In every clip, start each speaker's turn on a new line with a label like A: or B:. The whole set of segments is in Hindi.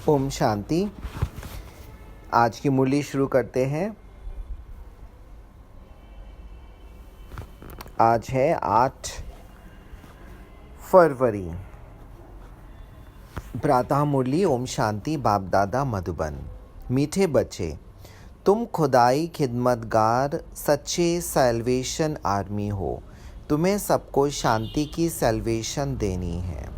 A: ओम शांति। आज की मुरली शुरू करते हैं। आज है 8 फरवरी। प्रातः मुरली ओम शांति। बाप दादा मधुबन। मीठे बच्चे, तुम खुदाई खिदमतगार सच्चे सैल्वेशन आर्मी हो। तुम्हें सबको शांति की सैल्वेशन देनी है।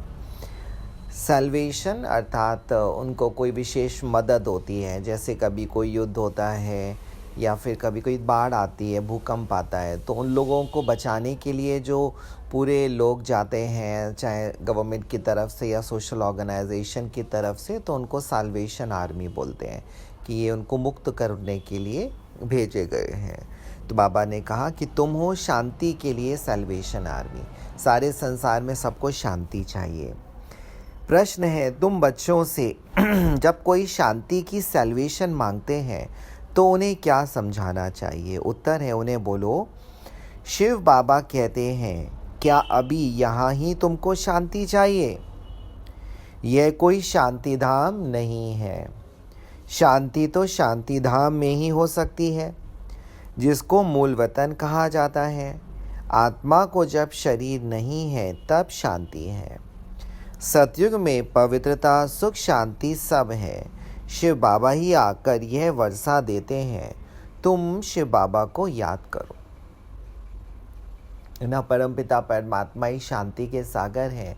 A: सैल्वेशन अर्थात उनको कोई विशेष मदद होती है, जैसे कभी कोई युद्ध होता है या फिर कभी कोई बाढ़ आती है, भूकंप आता है, तो उन लोगों को बचाने के लिए जो पूरे लोग जाते हैं, चाहे गवर्नमेंट की तरफ से या सोशल ऑर्गेनाइजेशन की तरफ से, तो उनको सैल्वेशन आर्मी बोलते हैं कि ये उनको मुक्त करने के लिए भेजे गए हैं। तो बाबा ने कहा कि तुम हो शांति के लिए सैल्वेशन आर्मी। सारे संसार में सबको शांति चाहिए। प्रश्न है तुम बच्चों से जब कोई शांति की सैल्वेशन मांगते हैं तो उन्हें क्या समझाना चाहिए? उत्तर है, उन्हें बोलो, शिव बाबा कहते हैं, क्या अभी यहाँ ही तुमको शांति चाहिए? यह कोई शांति धाम नहीं है। शांति तो शांति धाम में ही हो सकती है, जिसको मूल वतन कहा जाता है। आत्मा को जब शरीर नहीं है तब शांति है। सतयुग में पवित्रता, सुख, शांति सब है। शिव बाबा ही आकर यह वर्षा देते हैं। तुम शिव बाबा को याद करो ना। परमपिता परमात्मा ही शांति के सागर हैं,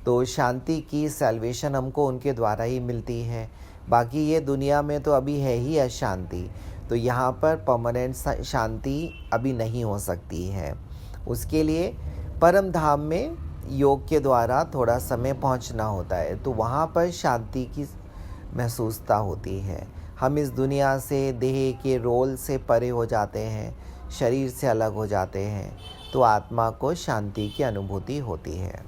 A: तो शांति की सैल्वेशन हमको उनके द्वारा ही मिलती है। बाकी ये दुनिया में तो अभी है ही अशांति, तो यहाँ पर परमानेंट शांति अभी नहीं हो सकती है। उसके लिए परम धाम में योग के द्वारा थोड़ा समय पहुंचना होता है, तो वहाँ पर शांति की महसूसता होती है। हम इस दुनिया से, देह के रोल से परे हो जाते हैं, शरीर से अलग हो जाते हैं, तो आत्मा को शांति की अनुभूति होती है।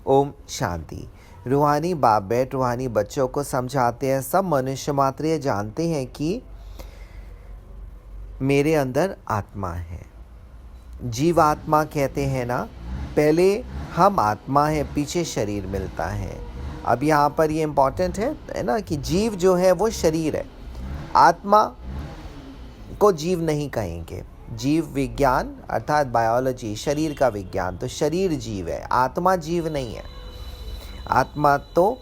A: ओम शांति। रूहानी बाप बेट रूहानी बच्चों को समझाते हैं, सब मनुष्य मात्र ये जानते हैं कि मेरे अंदर आत्मा है। जीवात्मा कहते हैं ना, पहले हम आत्मा है, पीछे शरीर मिलता है। अब यहाँ पर ये इम्पोर्टेंट है ना कि जीव जो है वो शरीर है, आत्मा को जीव नहीं कहेंगे। जीव विज्ञान अर्थात बायोलॉजी, शरीर का विज्ञान, तो शरीर जीव है, आत्मा जीव नहीं है। आत्मा तो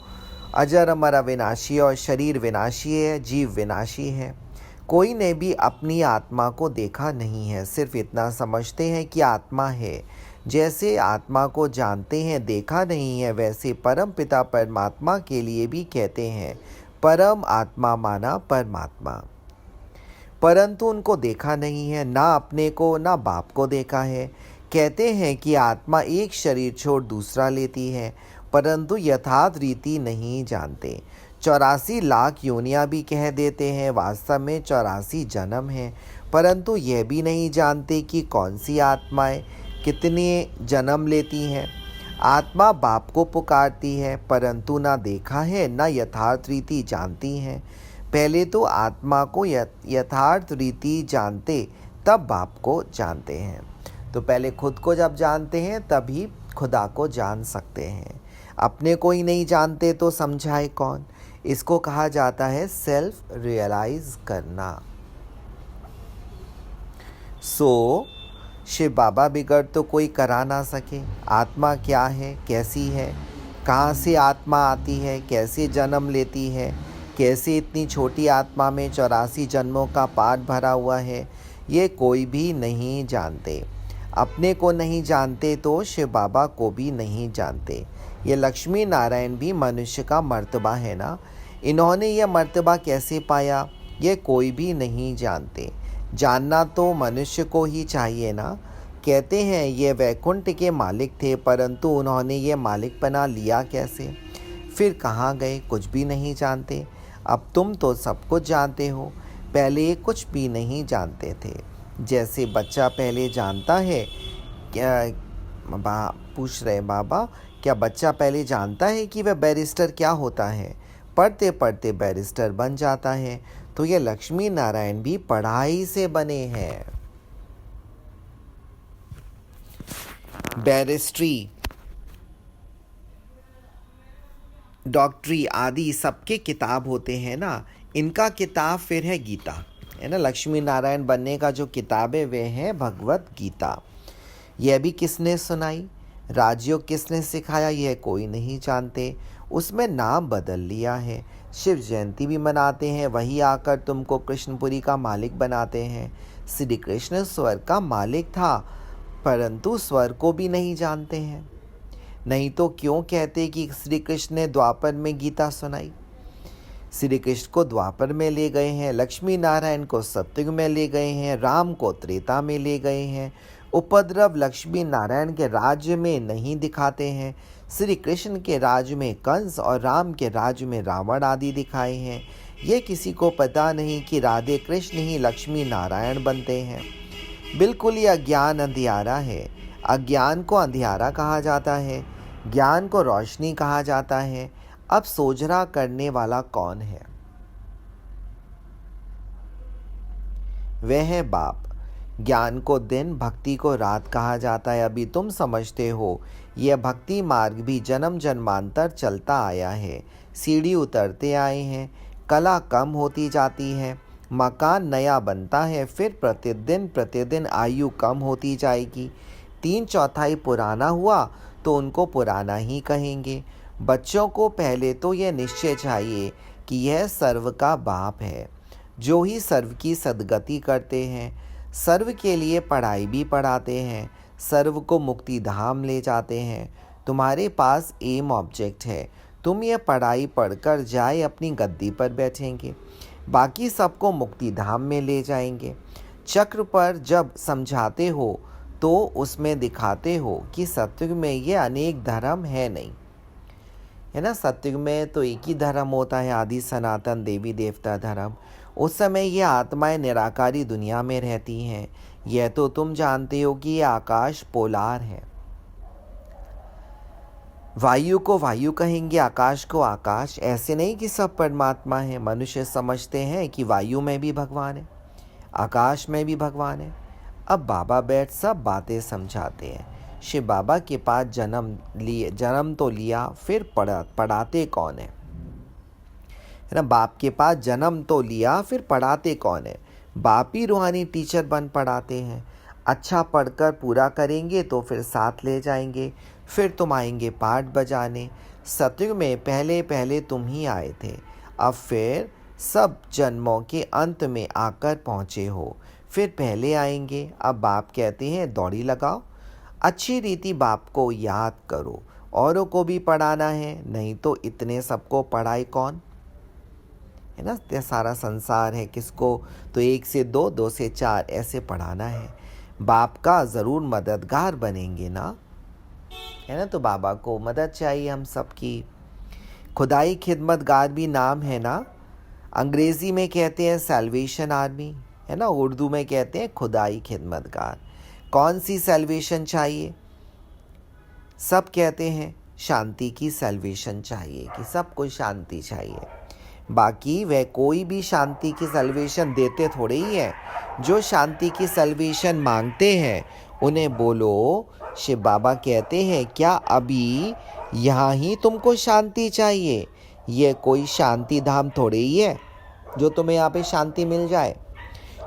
A: अजर अमर अविनाशी और शरीर विनाशी है, जीव विनाशी है। कोई ने भी अपनी आत्मा को देखा नहीं है, सिर्फ इतना समझते हैं कि आत्मा है। जैसे आत्मा को जानते हैं, देखा नहीं है, वैसे परम पिता परमात्मा के लिए भी कहते हैं परम आत्मा माना परमात्मा। परंतु उनको देखा नहीं है, ना अपने को ना बाप को देखा है। कहते हैं कि आत्मा एक शरीर छोड़ दूसरा लेती है, परंतु यथार्थ रीति नहीं जानते। 84 लाख योनियाँ भी कह देते हैं, वास्तव में 84 जन्म हैं, परंतु यह भी नहीं जानते कि कौन सी आत्माएं कितने जन्म लेती हैं। आत्मा बाप को पुकारती है, परंतु ना देखा है ना यथार्थ रीति जानती हैं। पहले तो आत्मा को यथार्थ रीति जानते, तब बाप को जानते हैं। तो पहले खुद को जब जानते हैं तभी खुदा को जान सकते हैं। अपने को ही नहीं जानते तो समझाए कौन? इसको कहा जाता है सेल्फ रियलाइज करना। शिव बाबा बिगड़ तो कोई करा ना सके। आत्मा क्या है, कैसी है, कहाँ से आत्मा आती है, कैसे जन्म लेती है, कैसे इतनी छोटी आत्मा में 84 जन्मों का पाठ भरा हुआ है, ये कोई भी नहीं जानते। अपने को नहीं जानते तो शिव बाबा को भी नहीं जानते। ये लक्ष्मी नारायण भी मनुष्य का मर्तबा है ना, इन्होंने यह मर्तबा कैसे पाया, ये कोई भी नहीं जानते। जानना तो मनुष्य को ही चाहिए ना। कहते हैं ये वैकुंठ के मालिक थे, परंतु उन्होंने ये मालिकपना लिया कैसे, फिर कहाँ गए, कुछ भी नहीं जानते। अब तुम तो सब कुछ जानते हो, पहले कुछ भी नहीं जानते थे। जैसे बच्चा पहले जानता है, क्या पूछ रहे बाबा, क्या बच्चा पहले जानता है कि वह बैरिस्टर क्या होता है? पढ़ते पढ़ते बैरिस्टर बन जाता है। तो ये लक्ष्मी नारायण भी पढ़ाई से बने हैं। बैरिस्ट्री डॉक्टरी आदि सबके किताब होते हैं ना, इनका किताब फिर है गीता, है ना। लक्ष्मी नारायण बनने का जो किताब है वह है भगवत गीता। यह भी किसने सुनाई, राजयोग किसने सिखाया, यह कोई नहीं जानते। उसमें नाम बदल लिया है, शिव जयंती भी मनाते हैं, वही आकर तुमको कृष्णपुरी का मालिक बनाते हैं। श्री कृष्ण स्वर्ग का मालिक था, परंतु स्वर्ग को भी नहीं जानते हैं। नहीं तो क्यों कहते कि श्री कृष्ण ने द्वापर में गीता सुनाई। श्री कृष्ण को द्वापर में ले गए हैं, लक्ष्मी नारायण को सतयुग में ले गए हैं, राम को त्रेता में ले गए हैं। उपद्रव लक्ष्मी नारायण के राज्य में नहीं दिखाते हैं। श्री कृष्ण के राज्य में कंस और राम के राज्य में रावण आदि दिखाए हैं। ये किसी को पता नहीं कि राधे कृष्ण ही लक्ष्मी नारायण बनते हैं। बिल्कुल ही अज्ञान अंधियारा है। अज्ञान को अंधियारा कहा जाता है, ज्ञान को रोशनी कहा जाता है। अब सोजरा करने वाला कौन है? वह है बाप। ज्ञान को दिन, भक्ति को रात कहा जाता है। अभी तुम समझते हो, यह भक्ति मार्ग भी जन्म जन्मांतर चलता आया है। सीढ़ी उतरते आए हैं, कला कम होती जाती है, मकान नया बनता है, फिर प्रतिदिन प्रतिदिन आयु कम होती जाएगी। 3/4 पुराना हुआ तो उनको पुराना ही कहेंगे। बच्चों को पहले तो यह निश्चय चाहिए कि यह सर्व का बाप है, जो ही सर्व की सद्गति करते हैं। सर्व के लिए पढ़ाई भी पढ़ाते हैं, सर्व को मुक्ति धाम ले जाते हैं। तुम्हारे पास एम ऑब्जेक्ट है, तुम यह पढ़ाई पढ़कर जाए अपनी गद्दी पर बैठेंगे, बाकी सबको मुक्ति धाम में ले जाएंगे। चक्र पर जब समझाते हो तो उसमें दिखाते हो कि सत्युग में ये अनेक धर्म है नहीं, है ना। सत्युग में तो एक ही धर्म होता है, आदि सनातन देवी देवता धर्म। उस समय ये आत्माएं निराकारी दुनिया में रहती हैं। यह तो तुम जानते हो कि ये आकाश पोलार है। वायु को वायु कहेंगे, आकाश को आकाश। ऐसे नहीं कि सब परमात्मा है। मनुष्य समझते हैं कि वायु में भी भगवान है, आकाश में भी भगवान है। अब बाबा बैठ सब बातें समझाते हैं। शिव बाबा के पास जन्म तो लिया, फिर पढ़ाते कौन है ना। बाप के पास जन्म तो लिया, फिर पढ़ाते कौन है? बाप ही रूहानी टीचर बन पढ़ाते हैं। अच्छा पढ़कर पूरा करेंगे तो फिर साथ ले जाएंगे, फिर तुम आएंगे पाठ बजाने। सतयुग में पहले पहले तुम ही आए थे, अब फिर सब जन्मों के अंत में आकर पहुँचे हो, फिर पहले आएंगे। अब बाप कहते हैं दौड़ी लगाओ, अच्छी रीति बाप को याद करो। औरों को भी पढ़ाना है, नहीं तो इतने सबको पढ़ाए कौन, है ना। ये सारा संसार है, किसको तो 1 से 2, 2 से 4 ऐसे पढ़ाना है। बाप का ज़रूर मददगार बनेंगे ना, है ना। तो बाबा को मदद चाहिए हम सबकी। खुदाई खिदमतगार भी नाम है ना। अंग्रेज़ी में कहते हैं सैल्वेशन आर्मी, है ना। उर्दू में कहते हैं खुदाई खिदमतगार। कौन सी सैल्वेशन चाहिए? सब कहते हैं शांति की सैल्वेशन चाहिए, कि सबको शांति चाहिए। बाकी वह कोई भी शांति की सैल्वेशन देते थोड़े ही है। जो शांति की सैल्वेशन मांगते हैं उन्हें बोलो, शिव बाबा कहते हैं क्या अभी यहाँ ही तुमको शांति चाहिए? ये कोई शांति धाम थोड़े ही है जो तुम्हें यहाँ पे शांति मिल जाए।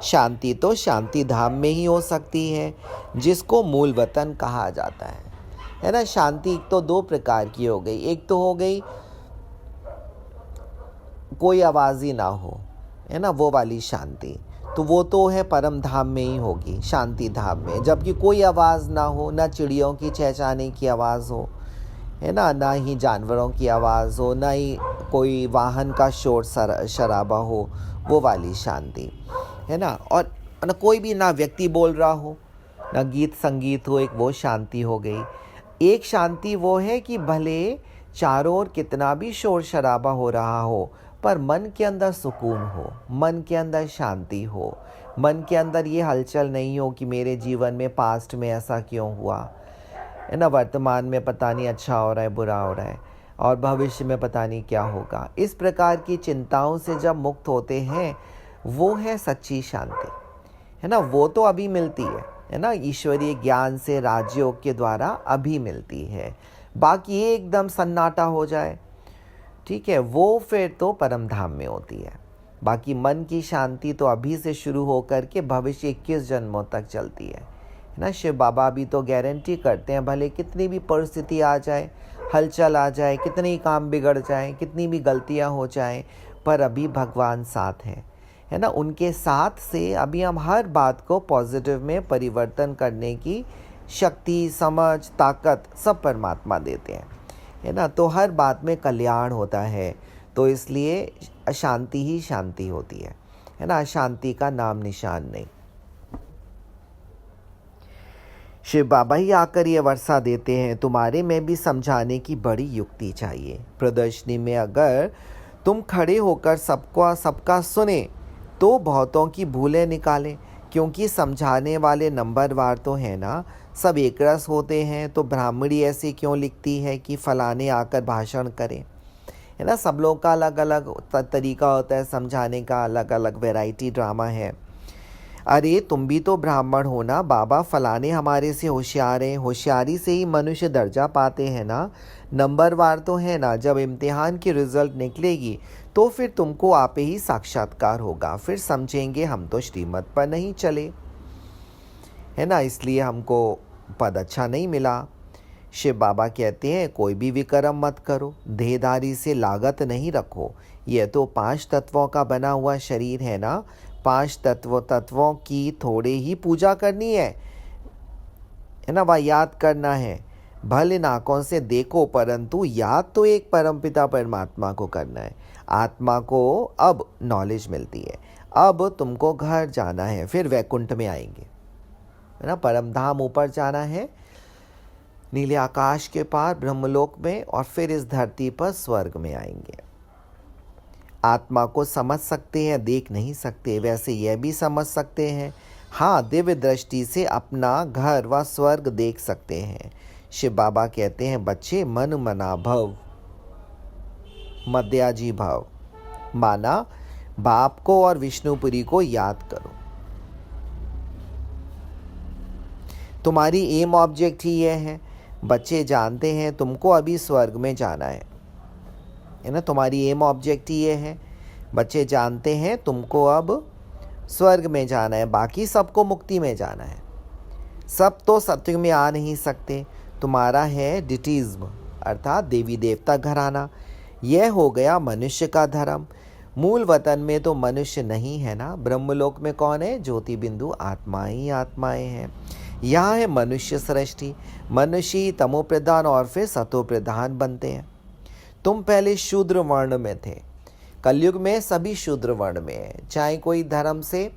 A: शांति तो शांति धाम में ही हो सकती है, जिसको मूल वतन कहा जाता है ना। शांति तो 2 प्रकार की हो गई। एक तो हो गई कोई आवाज़ ही ना हो, है ना, वो वाली शांति। तो वो तो है परम धाम में ही होगी, शांति धाम में। जबकि कोई आवाज़ ना हो, ना चिड़ियों की चहचहाने की आवाज़ हो, है ना ही जानवरों की आवाज़ हो, ना ही कोई वाहन का शोर शराबा हो, वो वाली शांति, है ना। और ना कोई भी ना व्यक्ति बोल रहा हो, ना गीत संगीत हो, एक वो शांति हो गई। एक शांति वो है कि भले चारों ओर कितना भी शोर शराबा हो रहा हो, पर मन के अंदर सुकून हो, मन के अंदर शांति हो, मन के अंदर ये हलचल नहीं हो कि मेरे जीवन में पास्ट में ऐसा क्यों हुआ, है ना, वर्तमान में पता नहीं अच्छा हो रहा है बुरा हो रहा है, और भविष्य में पता नहीं क्या होगा। इस प्रकार की चिंताओं से जब मुक्त होते हैं, वो है सच्ची शांति, है ना। वो तो अभी मिलती है ना, ईश्वरीय ज्ञान से राजयोग के द्वारा अभी मिलती है। बाकी एकदम सन्नाटा हो जाए, ठीक है, वो फिर तो परम धाम में होती है। बाकी मन की शांति तो अभी से शुरू होकर के भविष्य 21 जन्मों तक चलती है ना। शिव बाबा अभी तो गारंटी करते हैं, भले कितनी भी परिस्थिति आ जाए, हलचल आ जाए, कितने ही काम बिगड़ जाए, कितनी भी गलतियां हो जाएं, पर अभी भगवान साथ है ना। उनके साथ से अभी हम हर बात को पॉजिटिव में परिवर्तन करने की शक्ति, समझ, ताकत सब परमात्मा देते हैं, है ना। तो हर बात में कल्याण होता है, तो इसलिए अशांति ही शांति होती है ना। अशांति का नाम निशान नहीं। शिव बाबा ही आकर ये वर्षा देते हैं, तुम्हारे में भी समझाने की बड़ी युक्ति चाहिए। प्रदर्शनी में अगर तुम खड़े होकर सबका सुने तो बहुतों की भूलें निकालें, क्योंकि समझाने वाले नंबरवार तो है ना, सब एक रस होते हैं। तो ब्राह्मणी ऐसे क्यों लिखती है कि फलाने आकर भाषण करें, है ना। सब लोगों का अलग अलग तरीका होता है समझाने का, अलग अलग वैरायटी ड्रामा है। अरे तुम भी तो ब्राह्मण हो ना, बाबा फलाने हमारे से होशियार हैं, होशियारी से ही मनुष्य दर्जा पाते हैं ना, नंबरवार तो है ना। जब इम्तिहान की रिजल्ट निकलेगी तो फिर तुमको आपे ही साक्षात्कार होगा, फिर समझेंगे हम तो श्रीमत पर नहीं चले, है ना, इसलिए हमको पद अच्छा नहीं मिला। शिव बाबा कहते हैं कोई भी विक्रम मत करो, देहधारी से लागत नहीं रखो। यह तो 5 तत्वों का बना हुआ शरीर है ना, 5 तत्वों की थोड़े ही पूजा करनी है ना, वह याद करना है। भले नाकों से देखो, परंतु याद तो एक परमपिता परमात्मा को करना है। आत्मा को अब नॉलेज मिलती है, अब तुमको घर जाना है, फिर वैकुंठ में आएंगे, है ना। परम धाम ऊपर जाना है, नीले आकाश के पार ब्रह्मलोक में, और फिर इस धरती पर स्वर्ग में आएंगे। आत्मा को समझ सकते हैं, देख नहीं सकते, वैसे यह भी समझ सकते हैं, हाँ, दिव्य दृष्टि से अपना घर व स्वर्ग देख सकते हैं। शिव बाबा कहते हैं बच्चे, मन मना भव मध्याजी भव, माना बाप को और विष्णुपुरी को याद करो। तुम्हारी एम ऑब्जेक्ट ही यह है। बच्चे जानते हैं तुमको अभी स्वर्ग में जाना है ना, तुम्हारी एम ऑब्जेक्ट ही ये है। बच्चे जानते हैं तुमको अब स्वर्ग में जाना है, बाकी सबको मुक्ति में जाना है। सब तो सत्युग में आ नहीं सकते। तुम्हारा है डिटीज्म, अर्थात देवी देवता घराना। यह हो गया मनुष्य का धर्म। मूल वतन में तो मनुष्य नहीं है ना, ब्रह्मलोक में कौन है, ज्योति बिंदु आत्माएं ही आत्माएं हैं। यहाँ है मनुष्य सृष्टि। मनुष्य तमो प्रधान और फिर सतो प्रधान बनते हैं। तुम पहले शूद्र वर्ण में थे, कलयुग में सभी शूद्र वर्ण में है, चाहे कोई धर्म से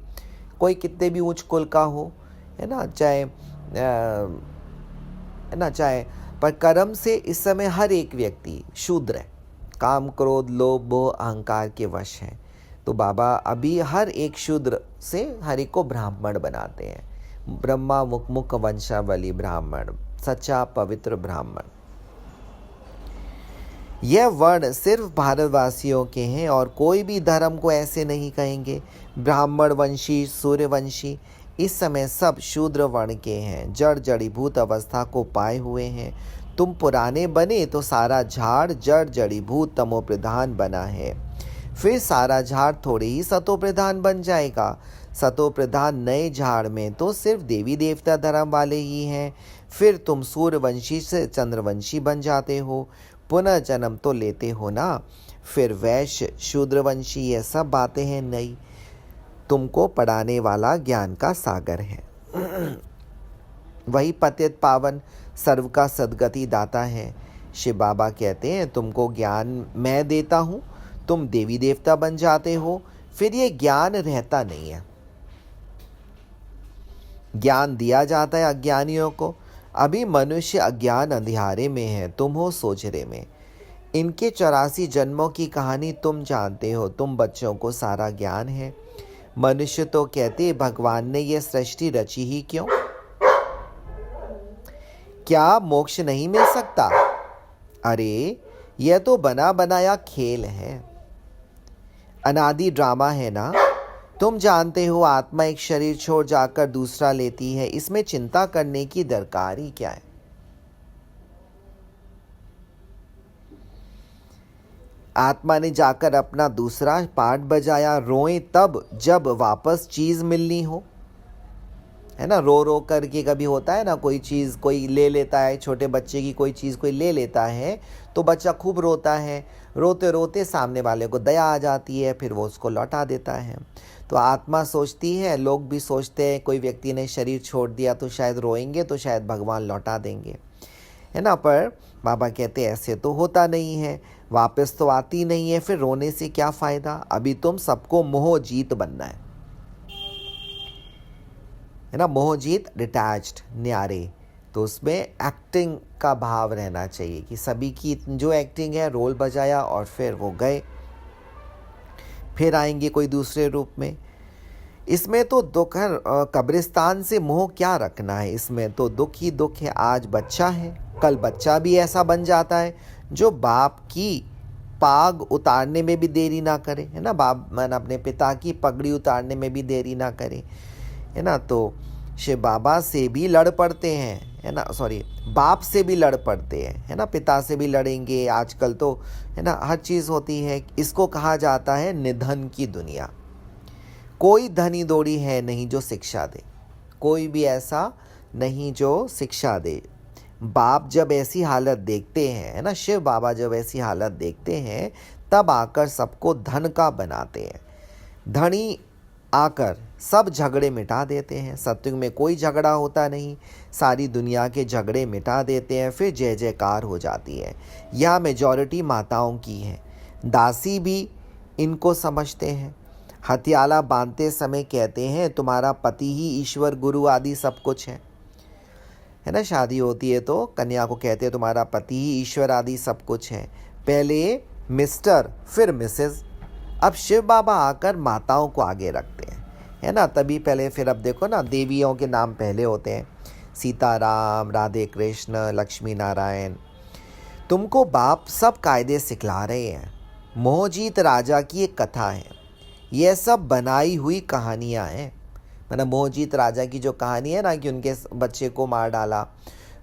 A: कोई कितने भी ऊंच कुल का हो, है ना, चाहे पर कर्म से इस समय हर एक व्यक्ति शूद्र है, काम क्रोध लोभ मोह अहंकार के वश है। तो बाबा अभी हर एक शूद्र से हर एक को ब्राह्मण बनाते हैं। ब्रह्मा मुख वंशावली ब्राह्मण, सच्चा पवित्र ब्राह्मण। यह वर्ण सिर्फ भारतवासियों के हैं और कोई भी धर्म को ऐसे नहीं कहेंगे। ब्राह्मण वंशी, सूर्यवंशी, इस समय सब शूद्र वर्ण के हैं, जड़ जड़ीभूत अवस्था को पाए हुए हैं। तुम पुराने बने तो सारा झाड़ जड़ जड़ीभूत तमो प्रधान बना है, फिर सारा झाड़ थोड़े ही सतो प्रधान बन जाएगा। सतो प्रधान नए झाड़ में तो सिर्फ देवी देवता धर्म वाले ही हैं, फिर तुम सूर्यवंशी से चंद्रवंशी बन जाते हो, पुनः जन्म तो लेते हो ना। फिर वैश्य शूद्रवंशी, ये सब बातें हैं नई। तुमको पढ़ाने वाला ज्ञान का सागर है, वही पतित पावन सर्व का सद्गति दाता है। शिव बाबा कहते हैं तुमको ज्ञान मैं देता हूँ, तुम देवी देवता बन जाते हो, फिर ये ज्ञान रहता नहीं है। ज्ञान दिया जाता है अज्ञानियों को। अभी मनुष्य अज्ञान अंधियारे में है, तुम हो सोचरे में। इनके 84 जन्मों की कहानी तुम जानते हो, तुम बच्चों को सारा ज्ञान है। मनुष्य तो कहते भगवान ने यह सृष्टि रची ही क्यों, क्या मोक्ष नहीं मिल सकता? अरे यह तो बना बनाया खेल है, अनादि ड्रामा है ना। तुम जानते हो आत्मा एक शरीर छोड़ जाकर दूसरा लेती है, इसमें चिंता करने की दरकार ही क्या है? आत्मा ने जाकर अपना दूसरा पार्ट बजाया, रोएं तब जब वापस चीज़ मिलनी हो, है ना। रो रो करके कभी होता है ना, कोई चीज़ कोई ले लेता है, छोटे बच्चे की कोई चीज़ कोई ले लेता है तो बच्चा खूब रोता है, रोते रोते सामने वाले को दया आ जाती है, फिर वो उसको लौटा देता है। तो आत्मा सोचती है, लोग भी सोचते हैं, कोई व्यक्ति ने शरीर छोड़ दिया तो शायद रोएंगे तो शायद भगवान लौटा देंगे, है ना। पर बाबा कहते हैं ऐसे तो होता नहीं है, वापस तो आती नहीं है, फिर रोने से क्या फ़ायदा। अभी तुम सबको मोह जीत बनना है ना। मोह जीत डिटैच्ड, न्यारे, तो उसमें एक्टिंग का भाव रहना चाहिए कि सभी की जो एक्टिंग है, रोल बजाया और फिर वो गए, फिर आएंगे कोई दूसरे रूप में। इसमें तो दुख है, कब्रिस्तान से मोह क्या रखना है, इसमें तो दुख ही दुख है। आज बच्चा है, कल बच्चा भी ऐसा बन जाता है जो बाप की पाग उतारने में भी देरी ना करे, है ना। बाप मन अपने पिता की पगड़ी उतारने में भी देरी ना करे, है ना। तो शिव बाबा से भी लड़ पड़ते हैं, है ना, सॉरी, बाप से भी लड़ पड़ते हैं, है ना, पिता से भी लड़ेंगे आजकल तो, है ना, हर चीज़ होती है। इसको कहा जाता है निधन की दुनिया। कोई धनी दौड़ी है नहीं जो शिक्षा दे, कोई भी ऐसा नहीं जो शिक्षा दे। बाप जब ऐसी हालत देखते हैं, है ना, शिव बाबा जब ऐसी हालत देखते हैं तब आकर सबको धन का बनाते हैं। धनी आकर सब झगड़े मिटा देते हैं। सत्युग में कोई झगड़ा होता नहीं, सारी दुनिया के झगड़े मिटा देते हैं, फिर जय जयकार हो जाती है। यह मेजॉरिटी माताओं की है, दासी भी इनको समझते हैं। हथियाला बांधते समय कहते हैं तुम्हारा पति ही ईश्वर गुरु आदि सब कुछ है ना। शादी होती है तो कन्या को कहते हैं तुम्हारा पति ही ईश्वर आदि सब कुछ है। पहले मिस्टर फिर मिसेस। अब शिव बाबा आकर माताओं को आगे रखते हैं, है ना। तभी पहले, फिर अब देखो ना, देवियों के नाम पहले होते हैं, सीताराम, राधे कृष्ण, लक्ष्मी नारायण। तुमको बाप सब कायदे सिखला रहे हैं। मोहजीत राजा की एक कथा है, यह सब बनाई हुई कहानियाँ हैं। मैंने मोहजीत राजा की जो कहानी है ना, कि उनके बच्चे को मार डाला,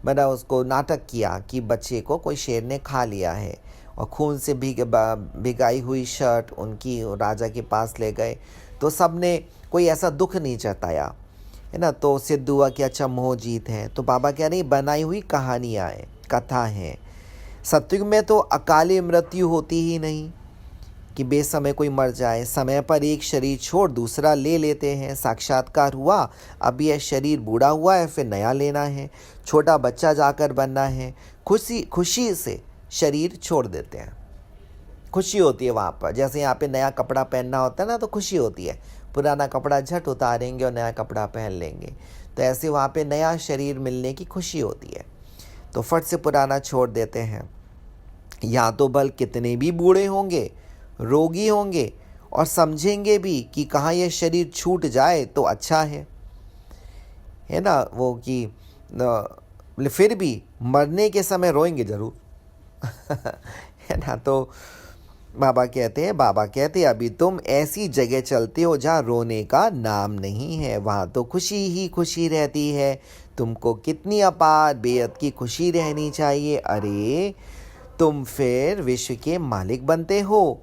A: मैंने उसको नाटक किया कि बच्चे को कोई शेर ने खा लिया है, और खून से भिगाई हुई शर्ट उनकी राजा के पास ले गए, तो सब ने कोई ऐसा दुख नहीं जताया, है ना। तो सिद्ध हुआ कि अच्छा मोहजीत है। तो बाबा कह रहे बनाई हुई कहानियाँ हैं, कथा हैं। सत्युग में तो अकाली मृत्यु होती ही नहीं कि बेसमय कोई मर जाए, समय पर एक शरीर छोड़ दूसरा ले लेते हैं। साक्षात्कार हुआ, अब यह शरीर बूढ़ा हुआ है, फिर नया लेना है, छोटा बच्चा जाकर बनना है। खुशी से शरीर छोड़ देते हैं, खुशी होती है वहाँ पर। जैसे यहाँ पे नया कपड़ा पहनना होता है ना, तो खुशी होती है, पुराना कपड़ा झट उतारेंगे और नया कपड़ा पहन लेंगे। तो ऐसे वहाँ पे नया शरीर मिलने की खुशी होती है, तो फट से पुराना छोड़ देते हैं। यहाँ तो बल कितने भी बूढ़े होंगे, रोगी होंगे, और समझेंगे भी कि कहाँ यह शरीर छूट जाए तो अच्छा है ना, वो कि फिर भी मरने के समय रोएंगे ज़रूर है ना। तो बाबा कहते हैं अभी तुम ऐसी जगह चलते हो जहाँ रोने का नाम नहीं है, वहाँ तो खुशी ही खुशी रहती है। तुमको कितनी अपार बेहद की खुशी रहनी चाहिए। अरे तुम फिर विश्व के मालिक बनते हो।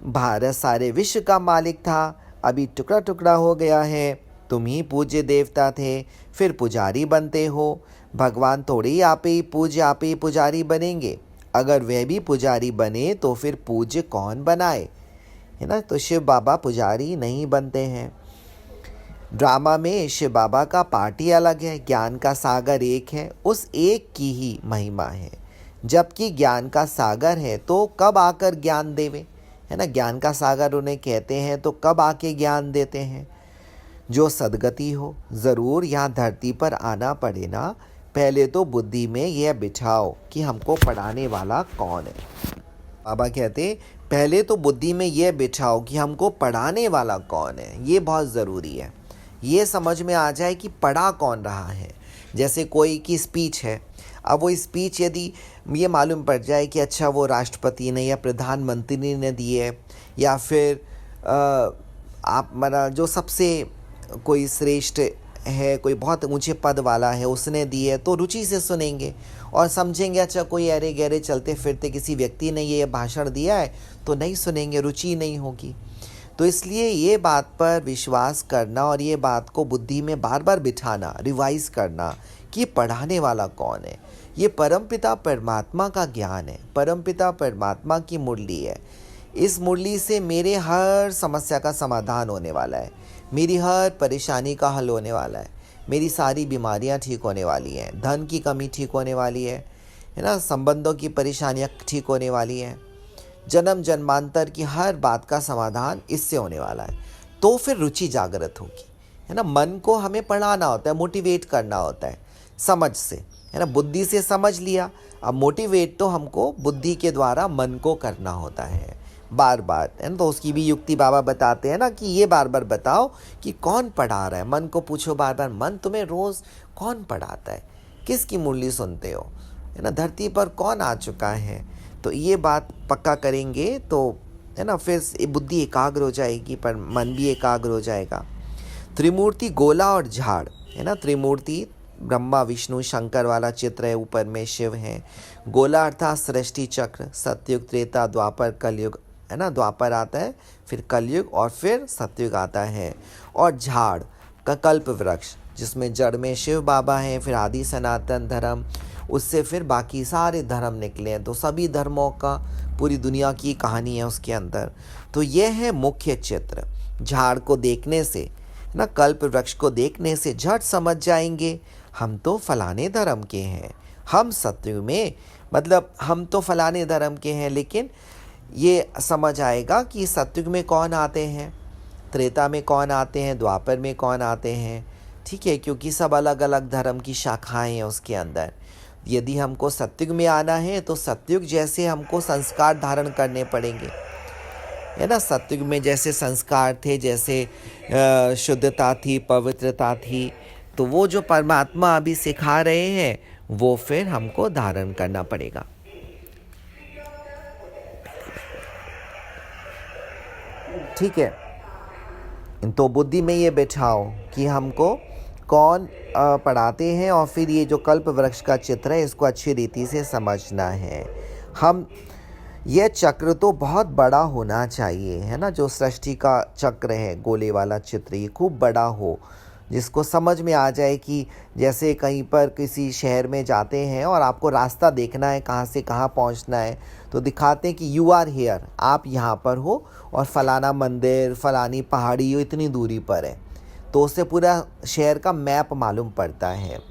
A: भारत सारे विश्व का मालिक था, अभी टुकड़ा टुकड़ा हो गया है। तुम ही पूज्य देवता थे, फिर पुजारी बनते हो। भगवान थोड़े ही आप ही पूज्य, आप ही पुजारी बनेंगे। अगर वह भी पुजारी बने तो फिर पूज्य कौन बनाए, है ना। तो शिव बाबा पुजारी नहीं बनते हैं। ड्रामा में शिव बाबा का पार्ट ही अलग है, ज्ञान का सागर एक है, उस एक की ही महिमा है। जबकि ज्ञान का सागर है तो कब आकर ज्ञान देवे, है ना। ज्ञान का सागर उन्हें कहते हैं तो कब आके ज्ञान देते हैं। जो सदगति हो, ज़रूर यहाँ धरती पर आना पड़े ना। पहले तो बुद्धि में यह बिठाओ कि हमको पढ़ाने वाला कौन है। बाबा कहते पहले तो बुद्धि में यह बिठाओ कि हमको पढ़ाने वाला कौन है। ये बहुत ज़रूरी है, ये समझ में आ जाए कि पढ़ा कौन रहा है। जैसे कोई की स्पीच है, अब वो स्पीच यदि ये मालूम पड़ जाए कि अच्छा वो राष्ट्रपति ने या प्रधानमंत्री ने दी है, या फिर आप मेरा जो सबसे कोई श्रेष्ठ है, कोई बहुत ऊंचे पद वाला है, उसने दी है, तो रुचि से सुनेंगे और समझेंगे अच्छा कोई अरे गहरे चलते फिरते किसी व्यक्ति ने ये भाषण दिया है तो नहीं सुनेंगे, रुचि नहीं होगी। तो इसलिए ये बात पर विश्वास करना और ये बात को बुद्धि में बार बार बिठाना, रिवाइज करना कि पढ़ाने वाला कौन है, ये परमपिता परमात्मा का ज्ञान है, परमपिता परमात्मा की मुरली है। इस मुरली से मेरे हर समस्या का समाधान होने वाला है, मेरी हर परेशानी का हल होने वाला है, मेरी सारी बीमारियां ठीक होने वाली हैं, धन की कमी ठीक होने वाली है ना, संबंधों की परेशानियां ठीक होने वाली हैं, जन्म जन्मांतर की हर बात का समाधान इससे होने वाला है। तो फिर रुचि जागृत होगी, है ना। मन को हमें पढ़ाना होता है, मोटिवेट करना होता है समझ से, है ना। बुद्धि से समझ लिया, अब मोटिवेट तो हमको बुद्धि के द्वारा मन को करना होता है बार बार, है ना। तो उसकी भी युक्ति बाबा बताते हैं ना कि ये बार बार बताओ कि कौन पढ़ा रहा है। मन को पूछो बार बार, मन तुम्हें रोज़ कौन पढ़ाता है, किसकी मुरली सुनते हो, है ना। धरती पर कौन आ चुका है। तो ये बात पक्का करेंगे तो, है ना, फिर बुद्धि एकाग्र हो जाएगी, पर मन भी एकाग्र हो जाएगा। त्रिमूर्ति गोला और झाड़, है ना। त्रिमूर्ति ब्रह्मा विष्णु शंकर वाला चित्र है, ऊपर में शिव हैं। गोला अर्थात सृष्टि चक्र, सतयुग त्रेता द्वापर कलयुग, है ना। द्वापर आता है, फिर कलयुग और फिर सतयुग आता है। और झाड़ का कल्प वृक्ष, जिसमें जड़ में शिव बाबा हैं, फिर आदि सनातन धर्म, उससे फिर बाकी सारे धर्म निकले हैं। तो सभी धर्मों का पूरी दुनिया की कहानी है उसके अंदर। तो यह है मुख्य चित्र। झाड़ को देखने से ना, कल्प वृक्ष को देखने से झट समझ जाएंगे हम तो फलाने धर्म के हैं, हम सतयुग में, मतलब हम तो फलाने धर्म के हैं। लेकिन ये समझ आएगा कि सतयुग में कौन आते हैं, त्रेता में कौन आते हैं, द्वापर में कौन आते हैं, ठीक है, क्योंकि सब अलग अलग धर्म की शाखाएं हैं उसके अंदर। यदि हमको सतयुग में आना है तो सतयुग जैसे हमको संस्कार धारण करने पड़ेंगे, है ना। सतयुग में जैसे संस्कार थे, जैसे शुद्धता थी, पवित्रता थी, तो वो जो परमात्मा अभी सिखा रहे हैं वो फिर हमको धारण करना पड़ेगा। ठीक है, तो बुद्धि में ये बिठाओ कि हमको कौन पढ़ाते हैं, और फिर ये जो कल्प वृक्ष का चित्र है इसको अच्छी रीति से समझना है। हम यह चक्र तो बहुत बड़ा होना चाहिए, है ना। जो सृष्टि का चक्र है, गोले वाला चित्र, ये खूब बड़ा हो, जिसको समझ में आ जाए कि जैसे कहीं पर किसी शहर में जाते हैं और आपको रास्ता देखना है कहाँ से कहाँ पहुँचना है, तो दिखाते हैं कि यू आर हेयर, आप यहाँ पर हो और फलाना मंदिर, फलानी पहाड़ी हो इतनी दूरी पर है। तो उससे पूरा शहर का मैप मालूम पड़ता है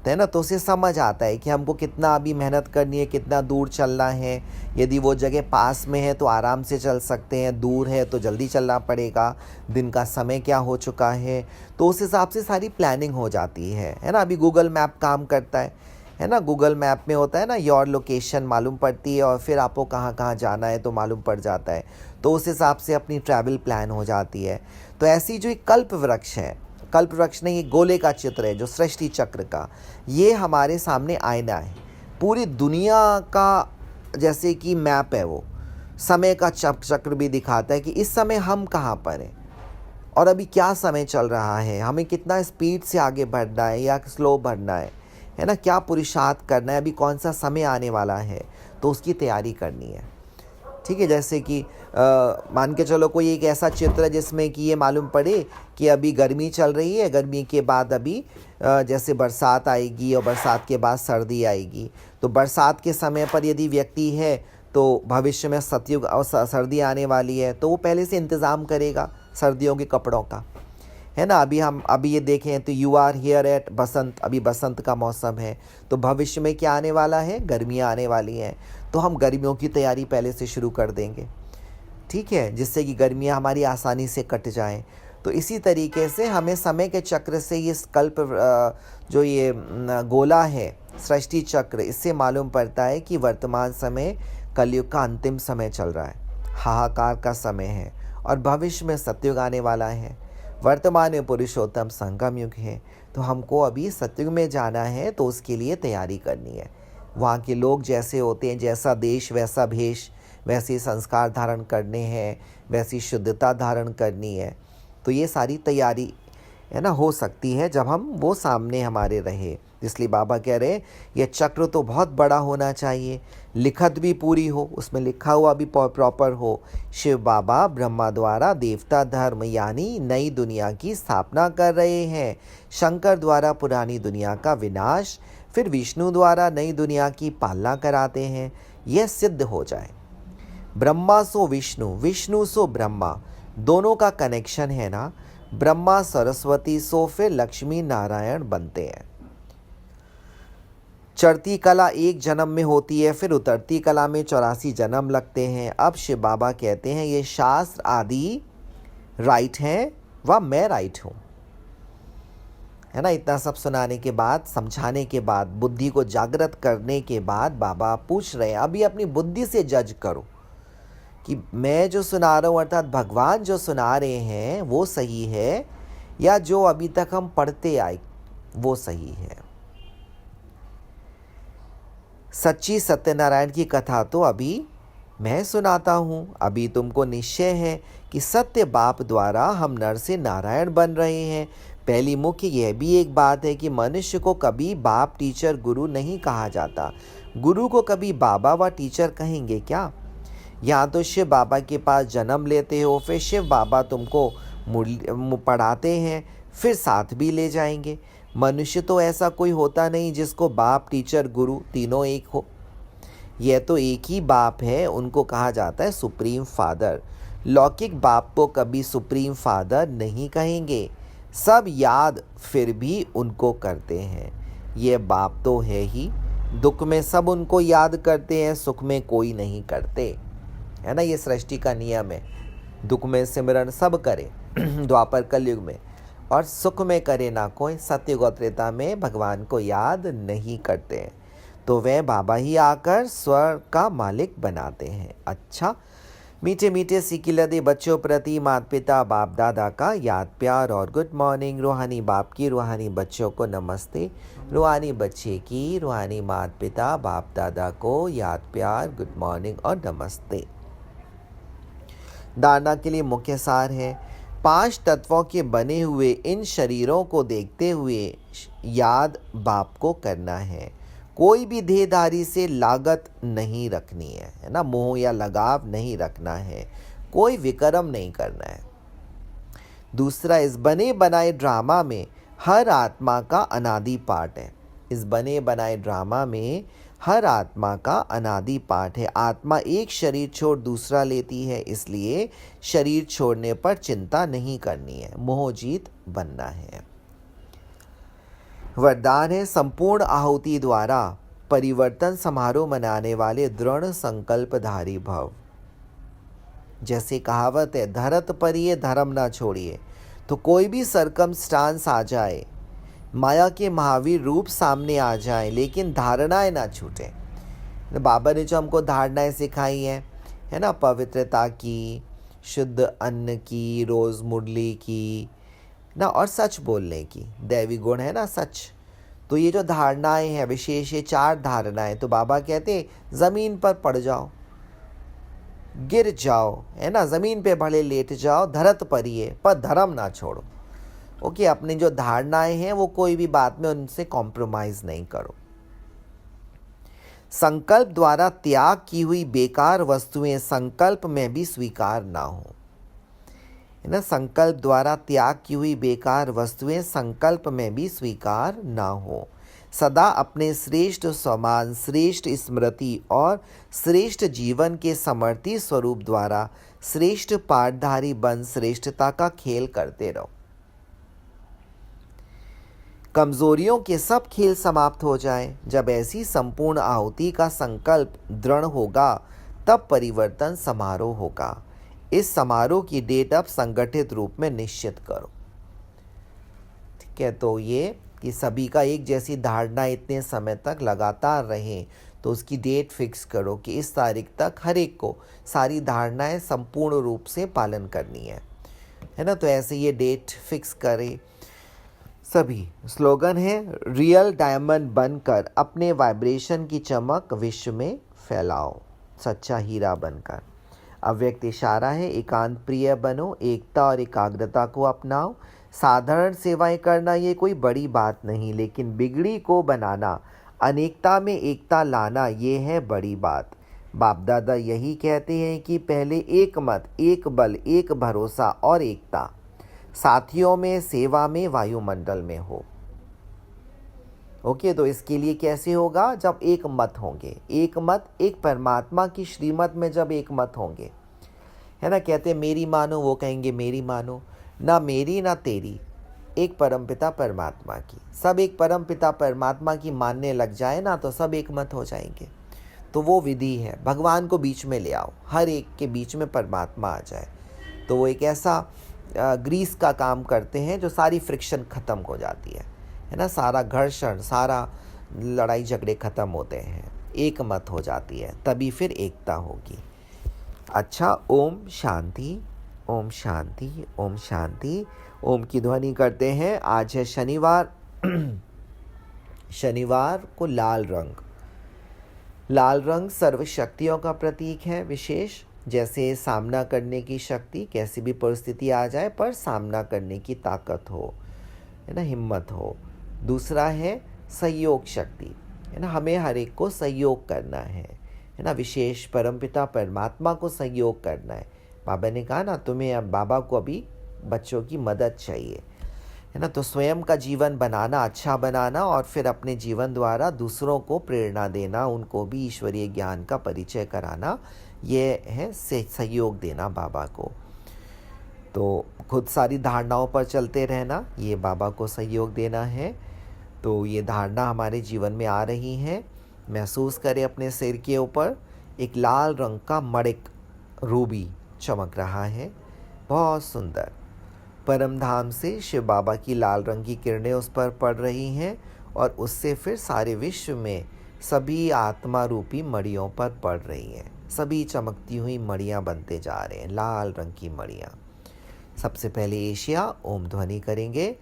A: ना। तो उसे समझ आता है कि हमको कितना अभी मेहनत करनी है, कितना दूर चलना है। यदि वो जगह पास में है तो आराम से चल सकते हैं, दूर है तो जल्दी चलना पड़ेगा, दिन का समय क्या हो चुका है। तो उस हिसाब से सारी प्लानिंग हो जाती है ना। अभी गूगल मैप काम करता है ना। गूगल मैप में होता है ना, योर लोकेशन मालूम पड़ती है और फिर आपको कहाँ कहाँ जाना है तो मालूम पड़ जाता है। तो उस हिसाब से अपनी ट्रैवल प्लान हो जाती है। तो ऐसी जो एक कल्प वृक्ष है, कल्प वृक्ष नहीं, ये गोले का चित्र है जो सृष्टि चक्र का, ये हमारे सामने आईना है। पूरी दुनिया का जैसे कि मैप है, वो समय का चक्र भी दिखाता है कि इस समय हम कहाँ पर हैं और अभी क्या समय चल रहा है, हमें कितना स्पीड से आगे बढ़ना है या स्लो बढ़ना है ना, क्या पुरुषार्थ करना है, अभी कौन सा समय आने वाला है, तो उसकी तैयारी करनी है। ठीक है, जैसे कि मान के चलो कोई एक ऐसा चित्र है जिसमें कि ये मालूम पड़े कि अभी गर्मी चल रही है, गर्मी के बाद अभी जैसे बरसात आएगी और बरसात के बाद सर्दी आएगी। तो बरसात के समय पर यदि व्यक्ति है तो भविष्य में सतयुग और सर्दी आने वाली है, तो वो पहले से इंतज़ाम करेगा सर्दियों के कपड़ों का, है ना। अभी ये देखें तो यू आर हियर एट बसंत, अभी बसंत का मौसम है, तो भविष्य में क्या आने वाला है, गर्मियाँ आने वाली हैं। तो हम गर्मियों की तैयारी पहले से शुरू कर देंगे, ठीक है, जिससे कि गर्मियाँ हमारी आसानी से कट जाएं। तो इसी तरीके से हमें समय के चक्र से ये कल्प जो ये गोला है सृष्टि चक्र, इससे मालूम पड़ता है कि वर्तमान समय कलयुग का अंतिम समय चल रहा है, हाहाकार का समय है, और भविष्य में सतयुग आने वाला है। वर्तमान में पुरुषोत्तम संगम युग है। तो हमको अभी सतयुग में जाना है, तो उसके लिए तैयारी करनी है। वहाँ के लोग जैसे होते हैं, जैसा देश वैसा भेष, वैसे संस्कार धारण करने हैं, वैसी शुद्धता धारण करनी है। तो ये सारी तैयारी है ना, हो सकती है जब हम वो सामने हमारे रहे। इसलिए बाबा कह रहे हैं ये चक्र तो बहुत बड़ा होना चाहिए, लिखत भी पूरी हो, उसमें लिखा हुआ भी प्रॉपर हो। शिव बाबा ब्रह्मा द्वारा देवता धर्म यानी नई दुनिया की स्थापना कर रहे हैं, शंकर द्वारा पुरानी दुनिया का विनाश, फिर विष्णु द्वारा नई दुनिया की पालना कराते हैं। यह सिद्ध हो जाए ब्रह्मा सो विष्णु, विष्णु सो ब्रह्मा, दोनों का कनेक्शन है ना, ब्रह्मा सरस्वती सो फिर लक्ष्मी नारायण बनते हैं। चढ़ती कला एक जन्म में होती है, फिर उतरती कला में 84 जन्म लगते हैं। अब शिव बाबा कहते हैं ये शास्त्र आदि राइट हैं व मैं राइट हूँ, है ना। इतना सब सुनाने के बाद, समझाने के बाद, बुद्धि को जागृत करने के बाद बाबा पूछ रहे हैं अभी अपनी बुद्धि से जज करो कि मैं जो सुना रहा हूँ अर्थात भगवान जो सुना रहे हैं वो सही है या जो अभी तक हम पढ़ते आए वो सही है। सच्ची सत्यनारायण की कथा तो अभी मैं सुनाता हूँ। अभी तुमको निश्चय है कि सत्य बाप द्वारा हम नर से नारायण बन रहे हैं। पहली मुख्य यह भी एक बात है कि मनुष्य को कभी बाप टीचर गुरु नहीं कहा जाता। गुरु को कभी बाबा व टीचर कहेंगे क्या? यहाँ तो शिव बाबा के पास जन्म लेते हो, फिर शिव बाबा तुमको पढ़ाते हैं, फिर साथ भी ले जाएंगे। मनुष्य तो ऐसा कोई होता नहीं जिसको बाप टीचर गुरु तीनों एक हो। यह तो एक ही बाप है, उनको कहा जाता है सुप्रीम फादर। लौकिक बाप को कभी सुप्रीम फादर नहीं कहेंगे, सब याद फिर भी उनको करते हैं। ये बाप तो है ही, दुख में सब उनको याद करते हैं, सुख में कोई नहीं करते, है ना। ये सृष्टि का नियम है, दुख में सिमरन सब करे द्वापर कलयुग में, और सुख में करे ना कोई। सत्य गोत्रेता में भगवान को याद नहीं करते हैं, तो वह बाबा ही आकर स्वर्ग का मालिक बनाते हैं। अच्छा, मीठे मीठे सिकिलदे बच्चों प्रति माता पिता बाप दादा का याद प्यार और गुड मॉर्निंग। रूहानी बाप की रूहानी बच्चों को नमस्ते, रूहानी बच्चे की रूहानी माता पिता बाप दादा को याद प्यार गुड मॉर्निंग और नमस्ते। धारणा के लिए मुख्य सार है, 5 तत्वों के बने हुए इन शरीरों को देखते हुए याद बाप को करना है। कोई भी देहधारी से लागत नहीं रखनी है ना, मोह या लगाव नहीं रखना है, कोई विक्रम नहीं करना है। दूसरा, इस बने बनाए ड्रामा में हर आत्मा का अनादि पाठ है। इस बने बनाए ड्रामा में हर आत्मा का अनादि पाठ है। आत्मा एक शरीर छोड़ दूसरा लेती है, इसलिए शरीर छोड़ने पर चिंता नहीं करनी है, मोहजीत बनना है। वरदान है, संपूर्ण आहुति द्वारा परिवर्तन समारोह मनाने वाले दृढ़ संकल्पधारी भव। जैसे कहावत है, धरत परिये धर्म ना छोड़िए। तो कोई भी सरकमस्टांस आ जाए, माया के महावीर रूप सामने आ जाए, लेकिन धारणाएं ना छूटे। बाबा ने जो हमको धारणाएं सिखाई हैं, है ना, पवित्रता की, शुद्ध अन्न की, रोज़ मुरली की ना, और सच बोलने की, दैवी गुण है ना सच। तो ये जो धारणाएं हैं विशेष, ये 4 धारणाएं, तो बाबा कहते ज़मीन पर पड़ जाओ, गिर जाओ, है ना, ज़मीन पे भले लेट जाओ, धरत परिये पर धर्म ना छोड़ो। ओके, अपनी जो धारणाएं हैं वो कोई भी बात में उनसे कॉम्प्रोमाइज नहीं करो। संकल्प द्वारा त्याग की हुई बेकार वस्तुएं संकल्प में भी स्वीकार ना हो, है ना। संकल्प द्वारा त्याग की हुई बेकार वस्तुएं संकल्प में भी स्वीकार ना हो। सदा अपने श्रेष्ठ समान, श्रेष्ठ स्मृति और श्रेष्ठ जीवन के समर्थी स्वरूप द्वारा श्रेष्ठ पाठधारी बन श्रेष्ठता का खेल करते रहो। कमजोरियों के सब खेल समाप्त हो जाए। जब ऐसी संपूर्ण आहुति का संकल्प दृढ़ होगा तब परिवर्तन समारोह होगा। इस समारोह की डेट अब संगठित रूप में निश्चित करो। ठीक है, तो ये कि सभी का एक जैसी धारणा इतने समय तक लगातार रहे, तो उसकी डेट फिक्स करो कि इस तारीख तक हर एक को सारी धारणाएं संपूर्ण रूप से पालन करनी है ना। तो ऐसे ये डेट फिक्स करें सभी। स्लोगन है, रियल डायमंड बनकर अपने वाइब्रेशन की चमक विश्व में फैलाओ, सच्चा हीरा बनकर। अव्यक्त इशारा है, एकांत प्रिय बनो, एकता और एकाग्रता को अपनाओ, साधारण सेवाएं करना ये कोई बड़ी बात नहीं, लेकिन बिगड़ी को बनाना, अनेकता में एकता लाना, ये है बड़ी बात। बाप दादा यही कहते हैं कि पहले एक मत, एक बल, एक भरोसा और एकता, साथियों में, सेवा में, वायुमंडल में हो। ओके, तो इसके लिए कैसे होगा? जब एक मत होंगे, एक मत, एक परमात्मा की श्रीमत में जब एक मत होंगे, है ना। कहते हैं मेरी मानो, वो कहेंगे मेरी मानो, ना मेरी ना तेरी, एक परमपिता परमात्मा की। सब एक परमपिता परमात्मा की मानने लग जाए ना, तो सब एक मत हो जाएंगे। तो वो विधि है, भगवान को बीच में ले आओ, हर एक के बीच में परमात्मा आ जाए, तो वो एक ऐसा ग्रीस का काम करते हैं जो सारी फ्रिक्शन ख़त्म हो जाती है ना। सारा घर्षण, सारा लड़ाई झगड़े ख़त्म होते हैं, एक मत हो जाती है, तभी फिर एकता होगी। अच्छा, ओम शांति, ओम शांति, ओम शांति। ओम की ध्वनि करते हैं। आज है शनिवार। शनिवार को लाल रंग, लाल रंग सर्व शक्तियों का प्रतीक है, विशेष, जैसे सामना करने की शक्ति, कैसी भी परिस्थिति आ जाए पर सामना करने की ताकत हो, है ना, हिम्मत हो। दूसरा है सहयोग शक्ति, है ना, हमें हर एक को सहयोग करना है ना, विशेष परमपिता परमात्मा को सहयोग करना है। बाबा ने कहा ना, तुम्हें अब बाबा को अभी बच्चों की मदद चाहिए, है ना। तो स्वयं का जीवन बनाना, अच्छा बनाना, और फिर अपने जीवन द्वारा दूसरों को प्रेरणा देना, उनको भी ईश्वरीय ज्ञान का परिचय कराना, ये है सहयोग देना बाबा को। तो खुद सारी धारणाओं पर चलते रहना, ये बाबा को सहयोग देना है। तो ये धारणा हमारे जीवन में आ रही है। महसूस करें अपने सिर के ऊपर एक लाल रंग का मणिक, रूबी चमक रहा है, बहुत सुंदर। परम धाम से शिव बाबा की लाल रंग की किरणें उस पर पड़ रही हैं, और उससे फिर सारे विश्व में सभी आत्मा रूपी मणियों पर पड़ रही हैं। सभी चमकती हुई मणियाँ बनते जा रहे हैं, लाल रंग की मणियाँ। सबसे पहले एशिया, ओम ध्वनि करेंगे।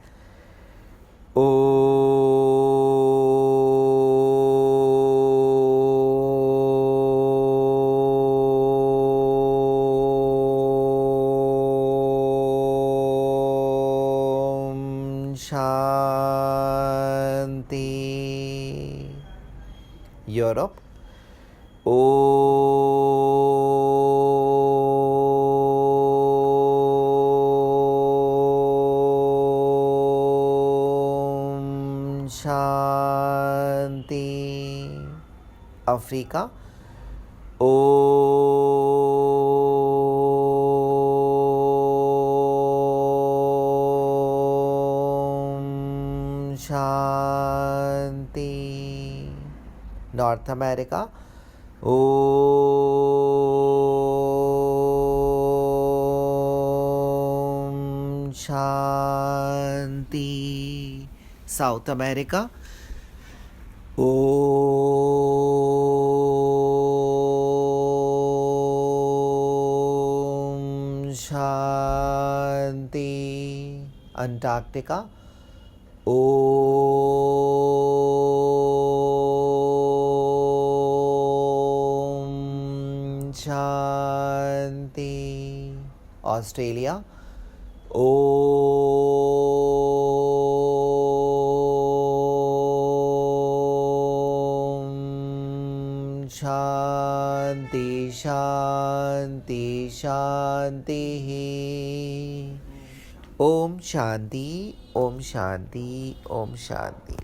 A: शांति। Europe, Om Shanti. Africa, Om Shanti. North America, Om Shanti. South America, Om Shanti. Antarctica, Om Shanti. Australia, Om Shanti शांति शांति। ओम शांति, ओम शांति, ओम शांति।